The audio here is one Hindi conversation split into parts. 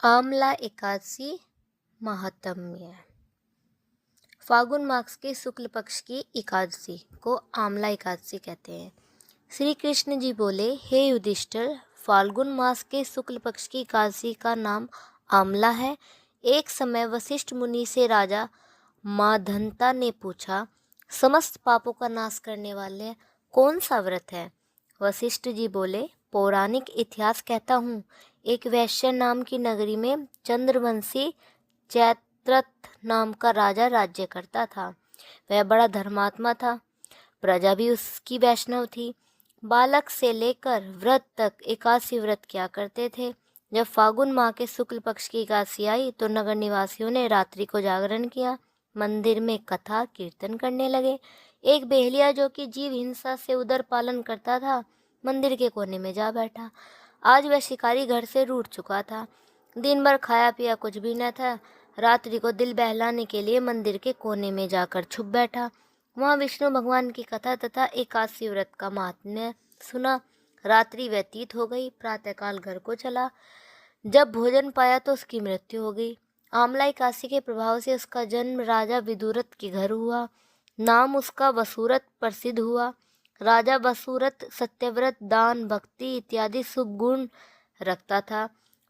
आमला एकादशी महात्म्य। फागुन मास के शुक्ल पक्ष की एकादशी को आमला एकादशी कहते हैं। श्री कृष्ण जी बोले, हे युधिष्ठिर, फाल्गुन मास के शुक्ल पक्ष की एकादशी का नाम आमला है। एक समय वशिष्ठ मुनि से राजा माधंता ने पूछा, समस्त पापों का नाश करने वाले कौन सा व्रत है? वशिष्ठ जी बोले, पौराणिक इतिहास कहता हूँ, एक वैश्य नाम की नगरी में चंद्रवंशी चैत्ररथ नाम का राजा राज्य करता था। वह बड़ा धर्मात्मा था, प्रजा भी उसकी वैष्णव थी। बालक से लेकर वृद्ध तक एकादशी व्रत किया करते थे। जब फागुन माह के शुक्ल पक्ष की एकादशी आई तो नगर निवासियों ने रात्रि को जागरण किया, मंदिर में कथा कीर्तन करने लगे। एक बेहलिया जो कि जीव हिंसा से उदर पालन करता था, मंदिर के कोने में जा बैठा। आज वह शिकारी घर से रूठ चुका था, दिन भर खाया पिया कुछ भी न था। रात्रि को दिल बहलाने के लिए मंदिर के कोने में जाकर छुप बैठा। वहाँ विष्णु भगवान की कथा तथा एकादशी व्रत का महात्म्य सुना। रात्रि व्यतीत हो गई, प्रातःकाल घर को चला। जब भोजन पाया तो उसकी मृत्यु हो गई। आमला एकादशी के प्रभाव से उसका जन्म राजा विदुरथ के घर हुआ। नाम उसका वसुरथ प्रसिद्ध हुआ। राजा वसुरथ सत्यव्रत, दान, भक्ति इत्यादि शुभ गुण रखता था।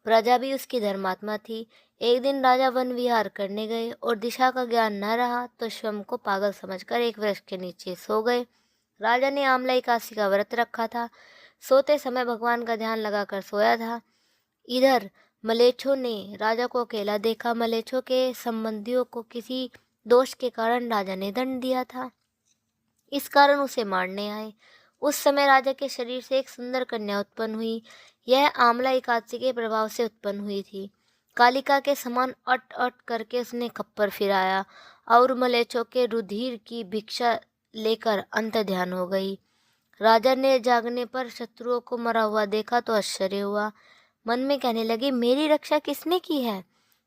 प्रजा भी उसकी धर्मात्मा थी। एक दिन राजा वन विहार करने गए और दिशा का ज्ञान न रहा तो स्वयं को पागल समझकर एक वृक्ष के नीचे सो गए। राजा ने आमला एकादशी का व्रत रखा था। सोते समय भगवान का ध्यान लगाकर सोया था। इधर मलेच्छों ने राजा को अकेला देखा। मलेच्छों के संबंधियों को किसी दोष के कारण राजा ने दंड दिया था, इस कारण उसे मारने आए। उस समय राजा के शरीर से एक सुंदर कन्या उत्पन्न हुई। यह आमला एकादशी के प्रभाव से उत्पन्न हुई थी। कालिका के समान अट अट करके उसने खप्पर फिराया और मलेच्छों के रुधिर की भिक्षा लेकर अंतर्ध्यान हो गई। राजा ने जागने पर शत्रुओं को मरा हुआ देखा तो आश्चर्य हुआ। मन में कहने लगे, मेरी रक्षा किसने की है?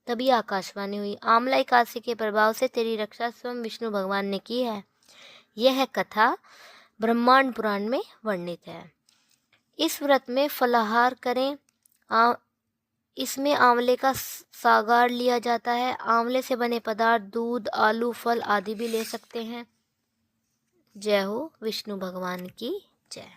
तभी आकाशवाणी हुई, आमला एकादशी के प्रभाव से तेरी रक्षा स्वयं विष्णु भगवान ने की है। यह कथा ब्रह्मांड पुराण में वर्णित है। इस व्रत में फलाहार करें। इसमें आंवले का सागार लिया जाता है। आंवले से बने पदार्थ दूध, आलू, फल आदि भी ले सकते हैं। जय हो विष्णु भगवान की जय।